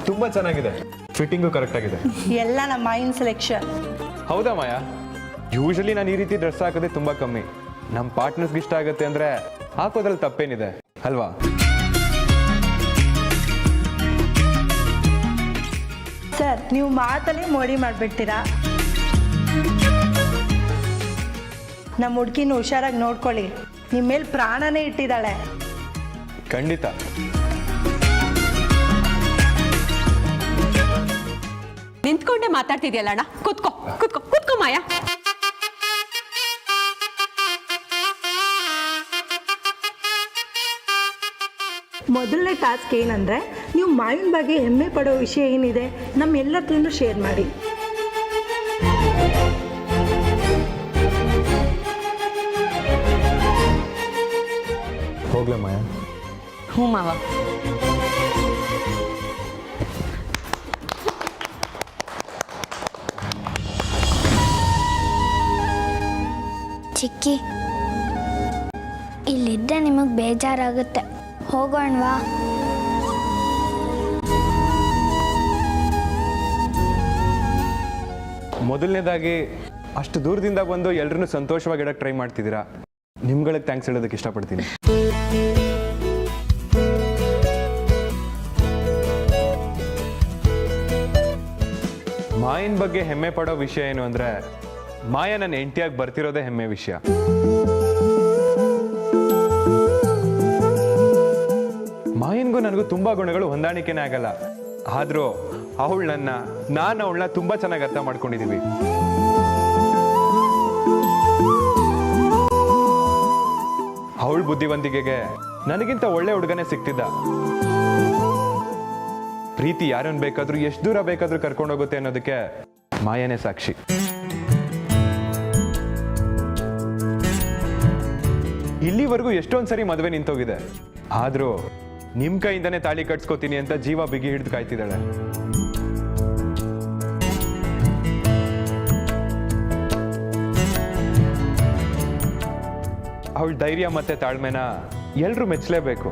ತುಂಬಾ ಚೆನ್ನಾಗಿದೆ, fitting correct ಆಗಿದೆ. ಎಲ್ಲ ನಮ್ಮ ಮಾಯಿನ ಸೆಲೆಕ್ಷನ್. ಹೌದಾ ಮಾಯಾ? ಯೂಶಲಿ ನಾನು ಈ ರೀತಿ ಡ್ರೆಸ್ ಹಾಕೋದೇ ತುಂಬಾ ಕಮ್ಮಿ. ನಮ್ಮ ಪಾರ್ಟ್ನರ್ಸ್ಗೆ ಇಷ್ಟ ಆಗುತ್ತೆ ಅಂದ್ರೆ ಹಾಕೋದ್ರಲ್ಲಿ ತಪ್ಪೇನಿದೆ ಅಲ್ವಾ? ಸರ್, ನೀವು ಮಾತಲ್ಲೇ ಮೋಡಿ ಮಾಡಿಬಿಡ್ತೀರಾ. ನಮ್ಮ ಹುಡುಗಿನ ಹುಷಾರಾಗಿ ನೋಡ್ಕೊಳ್ಳಿ, ನಿಮ್ಮ ಮೇಲೆ ಪ್ರಾಣನೇ ಇಟ್ಟಿದ್ದಾಳೆ. ಖಂಡಿತ. ನಿಂತ್ಕೊಂಡೆ ಮಾತಾಡ್ತಿದ್ಯಲ್ಲ ಅಣ್ಣ, ಕೂತ್ಕೋ ಕೂತ್ಕೋ ಕೂತ್ಕೋ ಮಾಯಾ. ಮೊದಲನೇ ಟಾಸ್ಕ್ ಏನಂದರೆ, ನೀವು ಮಾವಿನ ಬಗ್ಗೆ ಹೆಮ್ಮೆ ಪಡೋ ವಿಷಯ ಏನಿದೆ ನಮ್ಮೆಲ್ಲತ್ರನ್ನೂ ಶೇರ್ ಮಾಡಿ. ಹೋಗ್ಲಾ ಮಾಯಾ? ಹ್ಞೂ ಮಾವ. ಚಿಕ್ಕಿ, ಇಲ್ಲಿದ್ದರೆ ನಿಮಗೆ ಬೇಜಾರಾಗುತ್ತೆ, ಹೋಗೋಣವಾ? ಮೊದಲನೇದಾಗಿ ಅಷ್ಟು ದೂರದಿಂದ ಬಂದು ಎಲ್ಲರನ್ನೂ ಸಂತೋಷವಾಗಿಡಕ್ಕೆ ಟ್ರೈ ಮಾಡ್ತಿದ್ದೀರಾ. ನಿಮ್ಗಳಿಗೆ ಥ್ಯಾಂಕ್ಸ್ ಹೇಳೋದಕ್ಕೆ ಇಷ್ಟಪಡ್ತೀನಿ. ಮಾಯನ್ ಬಗ್ಗೆ ಹೆಮ್ಮೆ ಪಡೋ ವಿಷಯ ಏನು ಅಂದ್ರೆ, ಮಾಯಾ ನನ್ನ ಹೆಂಡತಿಯಾಗಿ ಬರ್ತಿರೋದೇ ಹೆಮ್ಮೆ ವಿಷಯ. ಮಾಯನ್ಗೂ ನನಗೂ ತುಂಬಾ ಗುಣಗಳು ಹೊಂದಾಣಿಕೆನೇ ಆಗಲ್ಲ. ಆದ್ರೂ ನಾನು ಅವಳನ್ನ ತುಂಬಾ ಚೆನ್ನಾಗಿ ಅರ್ಥ ಮಾಡ್ಕೊಂಡಿದೀವಿ. ಅವಳ ಬುದ್ಧಿವಂತಿಕೆಗೆ ನನಗಿಂತ ಒಳ್ಳೆ ಹುಡುಗನೇ ಸಿಕ್ತಿದ್ದ. ಪ್ರೀತಿ ಯಾರನ್ನು ಬೇಕಾದ್ರೂ ಎಷ್ಟು ದೂರ ಬೇಕಾದ್ರೂ ಕರ್ಕೊಂಡೋಗುತ್ತೆ ಅನ್ನೋದಕ್ಕೆ ಮಾಯನೇ ಸಾಕ್ಷಿ. ಇಲ್ಲಿವರೆಗೂ ಎಷ್ಟೊಂದ್ ಸರಿ ಮದುವೆ ನಿಂತೋಗಿದೆ, ಆದ್ರೂ ನಿಮ್ ಕೈಯಿಂದಾನೇ ತಾಳಿ ಕಟ್ಸ್ಕೊತೀನಿ ಅಂತ ಜೀವ ಬಿಗಿ ಹಿಡಿದು ಕಾಯ್ತಿದ್ದಾಳೆ. ಅವಳ ಧೈರ್ಯ ಮತ್ತೆ ತಾಳ್ಮೆನ ಎಲ್ರೂ ಮೆಚ್ಚಲೇಬೇಕು.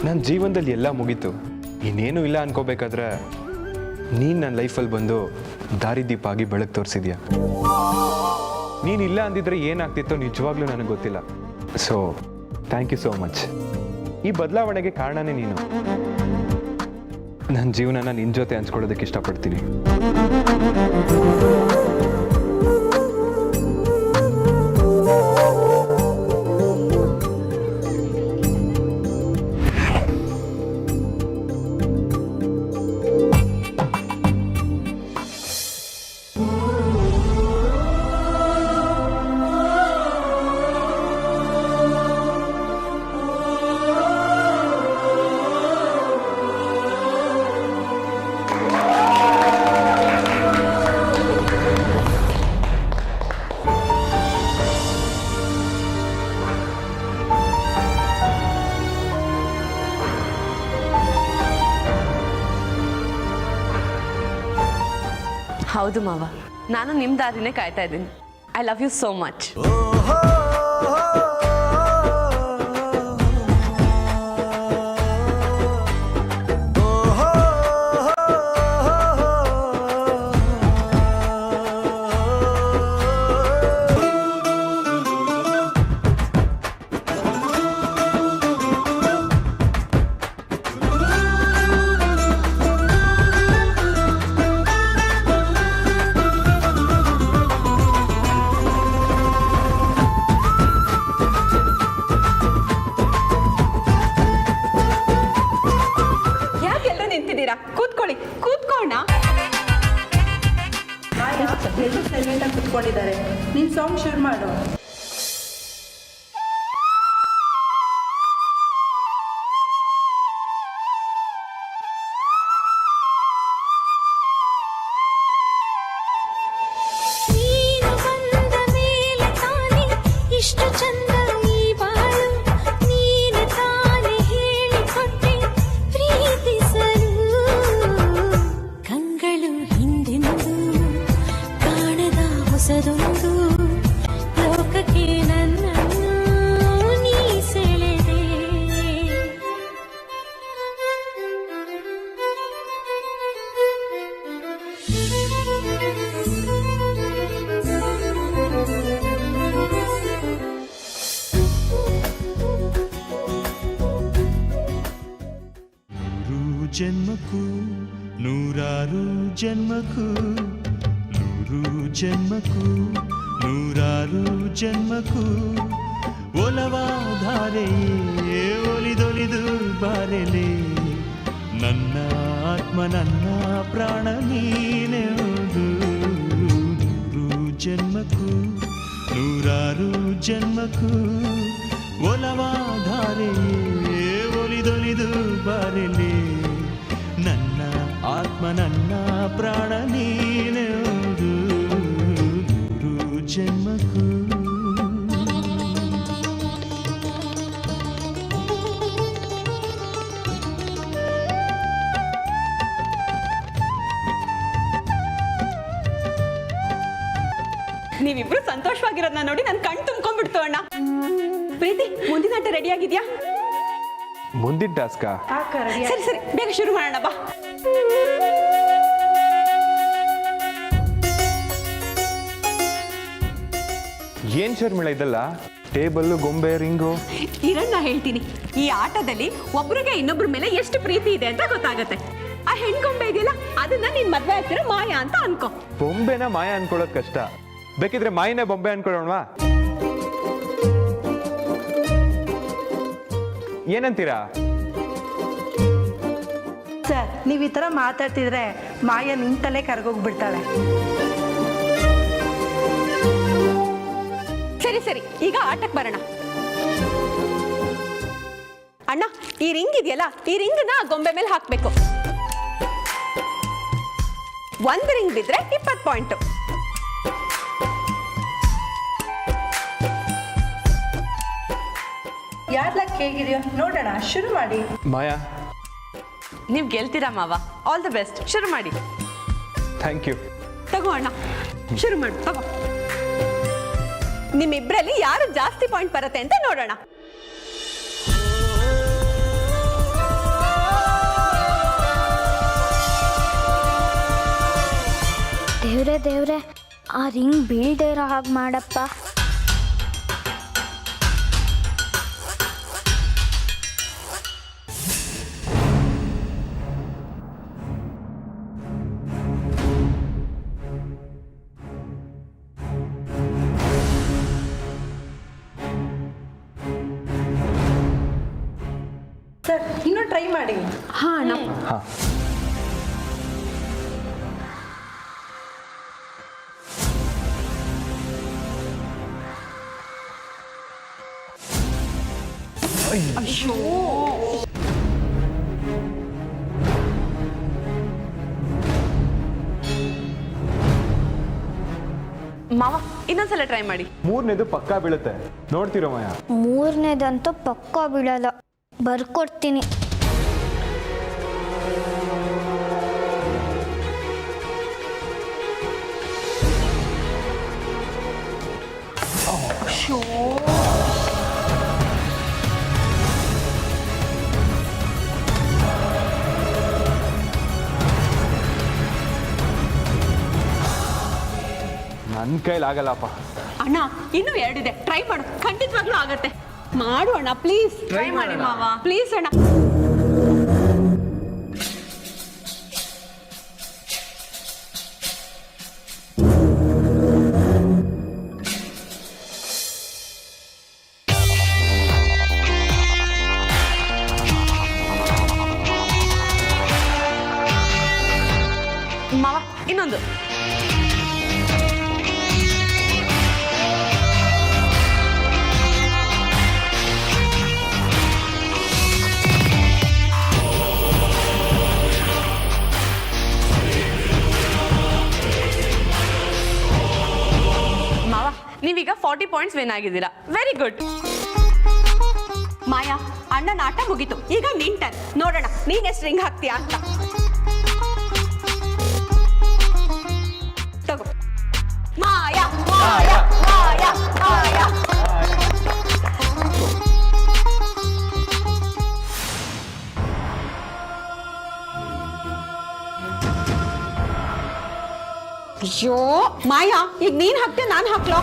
ನನ್ನ ಜೀವನದಲ್ಲಿ ಎಲ್ಲ ಮುಗೀತು, ಇನ್ನೇನು ಇಲ್ಲ ಅನ್ಕೋಬೇಕಾದ್ರೆ ನೀನ್ ನನ್ನ ಲೈಫಲ್ಲಿ ಬಂದು ದಾರಿದೀಪ ಆಗಿ ಬೆಳಕು ತೋರಿಸಿದ್ಯಾ. ನೀನಿಲ್ಲ ಅಂದಿದ್ರೆ ಏನಾಗ್ತಿತ್ತೋ ನಿಜವಾಗ್ಲೂ ನನಗೆ ಗೊತ್ತಿಲ್ಲ. So thank you so much. ಈ ಬದಲಾವಣೆಗೆ ಕಾರಣನೇ ನೀನು. ನನ್ನ ಜೀವನನ ನಿನ್ನ ಜೊತೆ ಹಂಚ್ಕೊಳ್ಳೋದಕ್ಕೆ ಇಷ್ಟಪಡ್ತೀನಿ. ಹೌದು ಮಾವ, ನಾನು ನಿಮ್ಮ ದಾರಿನೇ ಕಾಯ್ತಾ ಇದ್ದೀನಿ. I love you so much. ಕೂತ್ಕೊಳ್ಳಿ, ಕೂತ್ಕೋಣ. ಕುತ್ಕೊಂಡಿದ್ದಾರೆ, ನೀನ್ ಸಾಂಗ್ ಶುರು ಮಾಡು. ಜನ್ಮಕ್ಕೂ ನೂರಾರು ಜನ್ಮಕ್ಕೂ ನೂರು ಜನ್ಮಕ್ಕೂ ನೂರಾರು ಜನ್ಮಕ್ಕೂ ಒಲವಾಧಾರೆಯೇ ಒಲಿದೊಲಿದು ಬಾರೆಲೆ ನನ್ನ ಆತ್ಮ ನನ್ನ ಪ್ರಾಣ ನೀನೆಂದು ನೂರು ಜನ್ಮಕ್ಕೂ ನೂರಾರು ಜನ್ಮಕ್ಕೂ ಒಲವಾಧಾರೆಯೇ ಒಲಿದೊಲಿದು ಬಾರೆಲೆ ನನ್ನ ಆತ್ಮ ನನ್ನ ಪ್ರಾಣ ನೀನೆಂದು ನೂರು ಜನ್ಮಕ್ಕೂ. ನೀವಿಬ್ರು ಸಂತೋಷವಾಗಿರೋದನ್ನ ನೋಡಿ ನನ್ ಕಣ್ ತುಂಬ್ಕೊಂಡ್ಬಿಡ್ತು ಅಣ್ಣ. ಪ್ರೀತಿ, ಮುಂದಿನ ಆಟ ರೆಡಿ ಆಗಿದ್ಯಾ? ಮುಂದಿನ ಟಾಸ್ಕಾ? ಸರಿ ಸರಿ, ಬೇಗ ಶುರು ಮಾಡೋಣ ಬಾ. ಏನ್ ಶರ್ಮಿಳ ಇದಲ್ಲ? ಟೇಬಲ್, ಗೊಂಬೆ, ರಿಂಗು. ಇರಣ್ಣ ಹೇಳ್ತೀನಿ, ಈ ಆಟದಲ್ಲಿ ಒಬ್ರಿಗೆ ಇನ್ನೊಬ್ರ ಮೇಲೆ ಎಷ್ಟು ಪ್ರೀತಿ ಇದೆ ಅಂತ ಗೊತ್ತಾಗತ್ತೆ. ಆ ಹೆಣ್ಗೊಂಬೆ ಇದೆಯಲ್ಲ, ಅದನ್ನ ನೀನ್ ಮದ್ವೆ ಆಗ್ತಿರೋ ಮಾಯಾ ಅಂತ ಅನ್ಕೋ. ಬೊಂಬೆನ ಮಾಯ ಅನ್ಕೊಳ್ಳೋದು ಕಷ್ಟ. ಬೇಕಿದ್ರೆ ಮಾಯನೇ ಬೊಂಬೆ ಅನ್ಕೊಳ್ಳೋಣವಾ? ಏನಂತೀರಾ ಸರ್? ನೀವು ಈ ಥರ ಮಾತಾಡ್ತಿದ್ರೆ ಮಾಯ ನಿಂತಲ್ಲೇ ಕರ್ಗೋಗ್ಬಿಡ್ತಾಳೆ. ಸರಿ ಸರಿ, ಈಗ ಆಟಕ್ಕೆ ಬರೋಣ. ಅಣ್ಣ, ಈ ರಿಂಗ್ ಇದೆಯಲ್ಲ, ಈ ರಿಂಗ್ನ ಗೊಂಬೆ ಮೇಲೆ ಹಾಕ್ಬೇಕು. ಒಂದು ರಿಂಗ್ ಬಿದ್ರೆ 20 ಪಾಯಿಂಟ್. ಯಾರ್ ಲಕ್ ಹೇಗಿದೆಯೋ ನೋಡೋಣ, ಶುರು ಮಾಡಿ. ಮಾಯಾ, ನೀವು ಗೆಲ್ತೀರಾ ಮಾವ. ಆಲ್ ದಿ ಬೆಸ್ಟ್, ಶುರು ಮಾಡಿ. Thank you. ತಗೋ ಅಣ್ಣ, ಶುರು ಮಾಡು, ತಗೋ. ನಿಮ್ಮಿಬ್ರಲ್ಲಿ ಯಾರು ಜಾಸ್ತಿ ಪಾಯಿಂಟ್ ಬರುತ್ತೆ ಅಂತ ನೋಡೋಣ. ದೇವ್ರೆ ದೇವ್ರೆ, ಆ ರಿಂಗ್ ಬೀಳ್ದೇ ಇರೋ ಹಾಗೆ ಮಾಡಪ್ಪ. ಸರ್, ಇನ್ನೂ ಟ್ರೈ ಮಾಡಿ. ಹಾ ಅಣ್ಣ. ಹಾ, ಅಯ್ಯೋ, ಮಾವ, ಇನ್ನೊಂದ್ಸಲ ಟ್ರೈ ಮಾಡಿ. ಮೂರನೇದು ಪಕ್ಕಾ ಬೀಳುತ್ತೆ, ನೋಡ್ತಿರೋ ಮಾಯಾ? ಮೂರನೇದಂತೂ ಪಕ್ಕ ಬೀಳಲ್ಲ, ಬರ್ಕೊಡ್ತೀನಿ. ನನ್ನ ಕೈಲಾಗಲ್ಲಪ್ಪ. ಅಣ್ಣ, ಇನ್ನೂ 2 ಇದೆ, ಟ್ರೈ ಮಾಡು, ಖಂಡಿತವಾಗ್ಲೂ ಆಗತ್ತೆ. ಮಾಡು ಅಣ್ಣ, ಪ್ಲೀಸ್ ಟ್ರೈ ಮಾಡಿ ಮಾವ. ಪ್ಲೀಸ್ ಅಣ್ಣ. ಮಾವ, ಇನ್ನೊಂದು. ನೀವೀಗ 40 ಪಾಯಿಂಟ್ಸ್ ವಿನ್ ಆಗಿದ್ದೀರಾ. Very good. ಮಾಯಾ, ಅಣ್ಣನ ಆಟ ಮುಗೀತು, ಈಗ ನಿನ್ ಟರ್ನ್. ನೋಡೋಣ ನೀನ್ ಎಷ್ಟು ರಿಂಗ್ ಹಾಕ್ತೀಯಾ ಅಂತ. ತಗೋ. ಮಾಯಾ ಮಾಯಾ ಮಾಯಾ ಮಾಯಾ. ಅಯ್ಯೋ ಮಾಯಾ, ಈಗ ನೀನ್ ಹಾಕ್ತೀಯ ನಾನು ಹಾಕ್ಲೋ?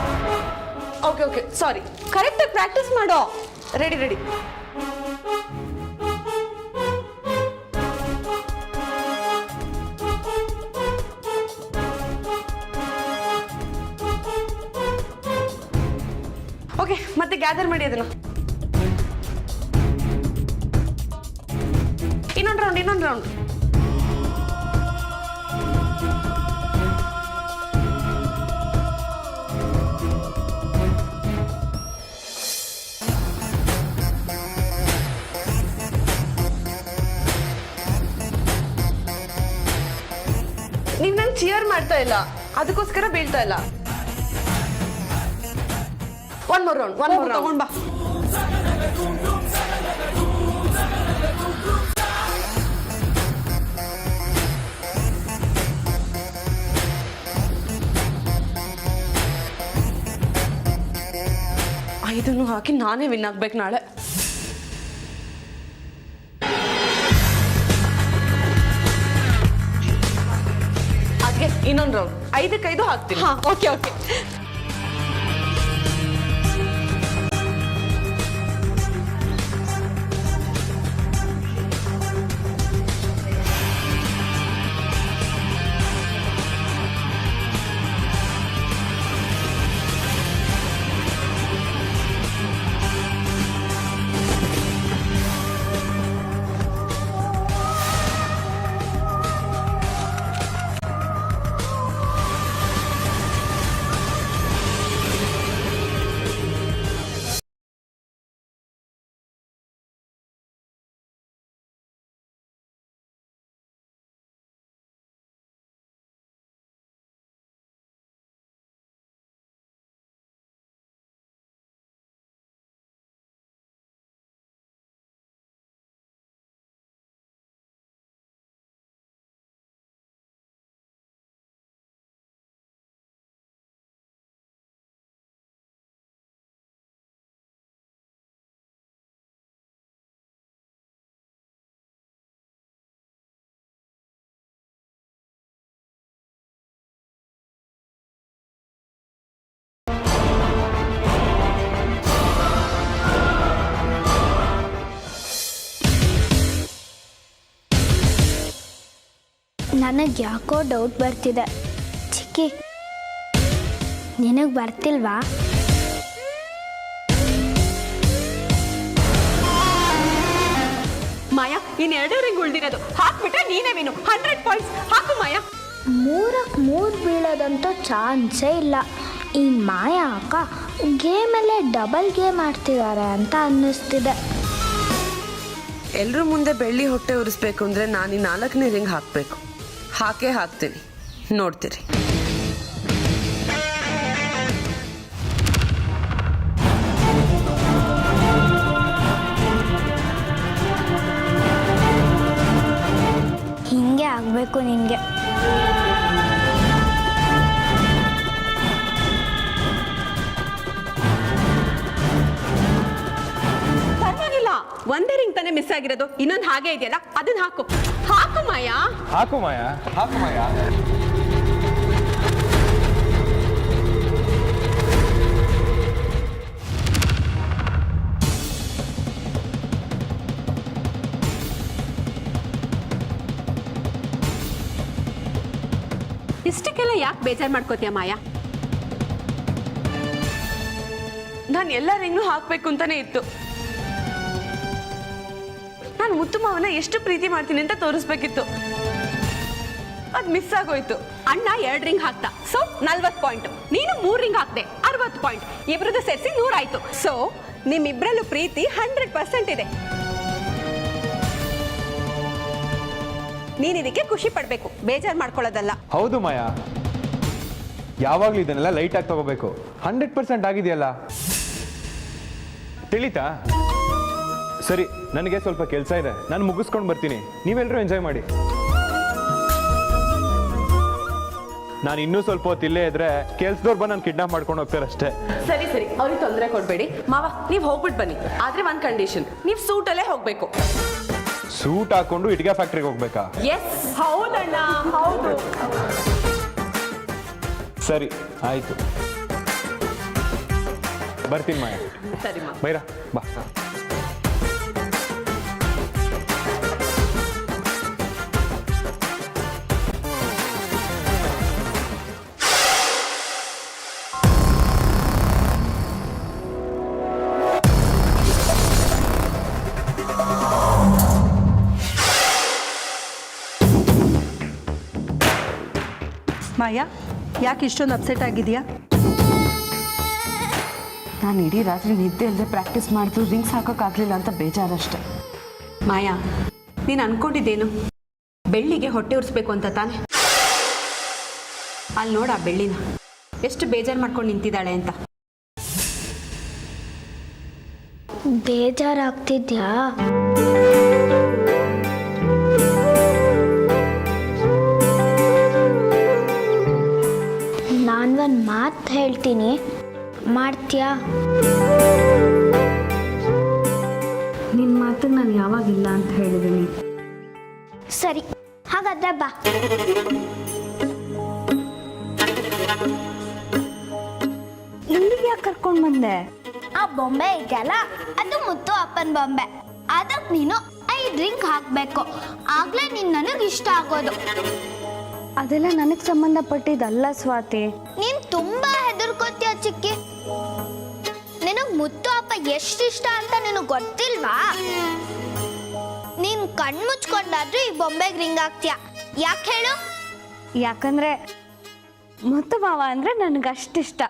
ಓಕೆ ಓಕೆ, ಸಾರಿ. ಕರೆಕ್ಟಾಗಿ ಪ್ರಾಕ್ಟೀಸ್ ಮಾಡೋ. Ready ready. ಓಕೆ ಮತ್ತೆ ಗ್ಯಾದರ್ ಮಾಡಿ ಅದನ್ನ. ಇನ್ನೊಂದು ರೌಂಡ್. ನೀವ್ ನಂಗೆ ಚಿಯರ್ ಮಾಡ್ತಾ ಇಲ್ಲ, ಅದಕ್ಕೋಸ್ಕರ ಬೀಳ್ತಾ ಇಲ್ಲ. ಒನ್ ಮೋರ್ ರೌಂಡ್ ತಗೊಂಡ್ ಬಾ. ಇದನ್ನು ಹಾಕಿ ನಾನೇ ವಿನ್ ಆಗ್ಬೇಕು ನಾಳೆ. ಅದಕ್ಕೆ ಇನ್ನೊಂದು ರೌಂಡ್ 5 ಹಾಕ್ತೀನಿ. ಹಾ ಓಕೆ. ನನಗೆ ಯಾಕೋ ಡೌಟ್ ಬರ್ತಿದೆ. ಚಿಕ್ಕಿ, ನಿನಗೆ ಬರ್ತಿಲ್ವಾ? ಮಾಯಾ, ಇನ್ನು 2 ರಿಂಗ್ ಉಳ್ದಿರೋದು. ಹಾಕ್ಬಿಟ್ರೆ ನೀನೇ ವಿನು. 100 ಪಾಯಿಂಟ್ಸ್ ಹಾಕು ಮಾಯಾ. 3 ಬೀಳೋದಂತೂ ಚಾನ್ಸೇ ಇಲ್ಲ. ಈ ಮಾಯಾ ಅಕ್ಕ ಗೇಮಲ್ಲೇ ಡಬಲ್ ಗೇಮ್ ಆಡ್ತಿದ್ದಾರೆ ಅಂತ ಅನ್ನಿಸ್ತಿದೆ. ಎಲ್ರ ಮುಂದೆ ಬೆಳ್ಳಿ ಹೊಟ್ಟೆ ಉರಿಸ್ಬೇಕು ಅಂದ್ರೆ ನಾನು ಈ 4ನೇ ರಿಂಗ್ ಹಾಕ್ಬೇಕು. ಹಾಕ್ತೀನಿ, ನೋಡ್ತೀರಿ. ಹಿಂಗೆ ಆಗಬೇಕು ನಿನಗೆ. ಪರವಾಗಿಲ್ಲ, 1 ರಿಂಗ್ ತಾನೇ ಮಿಸ್ ಆಗಿರೋದು. ಇನ್ನೊಂದು ಹಾಗೆ ಇದೆಯಲ್ಲ, ಅದನ್ನ ಹಾಕು ಮಾಯಾ. ಹಾಕು ಮಾಯಾ. ಇಷ್ಟಕ್ಕೆಲ್ಲ ಯಾಕೆ ಬೇಜಾರು ಮಾಡ್ಕೋತೀಯ ಮಾಯಾ? ನಾನು ಎಲ್ಲ ರಿಂಗ್ನು ಹಾಕ್ಬೇಕು ಅಂತಾನೆ ಇತ್ತು. ನಾನು ಮುತ್ತು ಮಾವನ ಎಷ್ಟು ಪ್ರೀತಿ ಮಾಡ್ತೀನಿ ಅಂತ ತೋರಿಸ್ಬೇಕಿತ್ತು. ಅದು ಮಿಸ್ ಆಗೋಯ್ತು. ಅಣ್ಣ 2 ರಿಂಗ್ ಹಾಕ್ತಾ, ಸೊ 40 ಪಾಯಿಂಟ್. ನೀನು 3 ರಿಂಗ್ ಹಾಕ್ದೆ, 60 ಪಾಯಿಂಟ್. ಇಬ್ರದ್ದು ಸೇರಿಸಿ 100 ಆಯ್ತು. ಸೊ ನಿಮ್ಮಿಬ್ರಲ್ಲೂ ಪ್ರೀತಿ 100% ಇದೆ. ನೀನ್ ಇದಕ್ಕೆ ಖುಷಿ ಪಡ್ಬೇಕು, ಬೇಜಾರು ಮಾಡ್ಕೊಳ್ಳೋದಲ್ಲ. ಹೌದು ಮಾಯಾ, ಯಾವಾಗ್ಲೂ ಇದನ್ನೆಲ್ಲ ಲೈಟ್ ಆಗಿ ತಗೋಬೇಕು. 100% ಆಗಿದೆಯಲ್ಲ, ತಿಳಿತಾ? ಸರಿ, ನನಗೆ ಸ್ವಲ್ಪ ಕೆಲಸ ಇದೆ, ನಾನು ಮುಗಿಸ್ಕೊಂಡು ಬರ್ತೀನಿ. ನೀವೆಲ್ಲರೂ ಎಂಜಾಯ್ ಮಾಡಿ. ನಾನು ಇನ್ನೂ ಸ್ವಲ್ಪ ಹೊತ್ತು ಇಲ್ಲೇ ಇದ್ರೆ ಕೆಲ್ಸದವ್ರು ಬಂದು ನಾನು ಕಿಡ್ನಾಪ್ ಮಾಡ್ಕೊಂಡು ಹೋಗ್ತಾರಷ್ಟೇ. ಸರಿ ಅವ್ರಿಗೆ ತೊಂದರೆ ಕೊಡಬೇಡಿ. ಮಾವ, ನೀವು ಹೋಗ್ಬಿಟ್ಟು ಬನ್ನಿ. ಆದ್ರೆ ಒಂದು ಕಂಡೀಷನ್, ನೀವು ಸೂಟಲ್ಲೇ ಹೋಗ್ಬೇಕು. ಸೂಟ್ ಹಾಕೊಂಡು ಇಟ್ಗೆ ಫ್ಯಾಕ್ಟ್ರಿಗೆ ಹೋಗ್ಬೇಕಾ? ಎಸ್, ಹೌದಣ್ಣ, ಹೌದು. ಸರಿ ಆಯ್ತು, ಬರ್ತೀನಿ ಮಾಯಾ. ಸರಿ ಮಾವ. ಬೈರಾ ಬಾ. ಮಾಯಾ, ಯಾಕೆ ಇಷ್ಟೊಂದು ಅಪ್ಸೆಟ್ ಆಗಿದೆಯಾ? ನಾನು ಇಡೀ ರಾತ್ರಿ ನಿದ್ದೆ ಇಲ್ಲದೆ ಪ್ರಾಕ್ಟೀಸ್ ಮಾಡಿದ್ರು ರಿಂಗ್ಸ್ ಹಾಕೋಕ್ಕಾಗಲಿಲ್ಲ ಅಂತ ಬೇಜಾರಷ್ಟೆ. ಮಾಯಾ, ನೀನು ಅನ್ಕೊಂಡಿದ್ದೇನು ಬೆಳ್ಳಿಗೆ ಹೊಟ್ಟೆ ಉರಿಸ್ಬೇಕು ಅಂತ ತಾನೆ? ಅಲ್ಲಿ ನೋಡ ಆ ಬೆಳ್ಳಿನ ಎಷ್ಟು ಬೇಜಾರು ಮಾಡ್ಕೊಂಡು ನಿಂತಿದ್ದಾಳೆ ಅಂತ. ಬೇಜಾರಾಗ್ತಿದ್ಯಾ? ನಾನು ಒಂದು ಮಾತು ಹೇಳ್ತೀನಿ, ಮಾಡ್ತೀಯಾ? ನಿನ್ನ ಮಾತಿಗೆ ನಾನು ಯಾವಾಗಿಲ್ಲ ಅಂತ ಹೇಳಿದ್ದೀನಿ. ಸರಿ, ಹಾಗಾದ್ರೆ ಬಾ. ಇಲ್ಲಿಗೆ ಯಾಕೆ ಕರ್ಕೊಂಡು ಬಂದೆ? ಆ ಬೊಂಬೆ ಇದೆಯಲ್ಲ, ಅದು ಮುತ್ತು ಅಪ್ಪನ ಬೊಂಬೆ. ಅದಕ್ಕೆ ನೀನು 5 ರಿಂಗ್ ಹಾಕಬೇಕು, ಆಗ್ಲೇ ನೀನು ನನಗೆ ಇಷ್ಟ ಆಗೋದು. ಅದೆಲ್ಲ ನನಗೆ ಸಂಬಂಧಪಟ್ಟಿದ್ದಲ್ಲ ಸ್ವಾತಿ. ನೀನು ತುಂಬಾ ಹೆದರ್ಕೋತೀಯ ಚಿಕ್ಕಿ. ನಿನಗೆ ಮುತ್ತು ಅಪ್ಪ ಎಷ್ಟಿಷ್ಟ ಅಂತ ನಿನಗೆ ಗೊತ್ತಿಲ್ವಾ? ನೀನು ಕಣ್ಮುಚ್ಕೊಂಡಾದ್ರೂ ಈ ಬೊಂಬೆಗೆ ರಿಂಗ್ ಹಾಕ್ತೀಯ. ಯಾಕೆ ಹೇಳು? ಯಾಕಂದ್ರೆ ಮುತ್ತು ಮಾವ ಅಂದರೆ ನನಗಷ್ಟಿಷ್ಟ.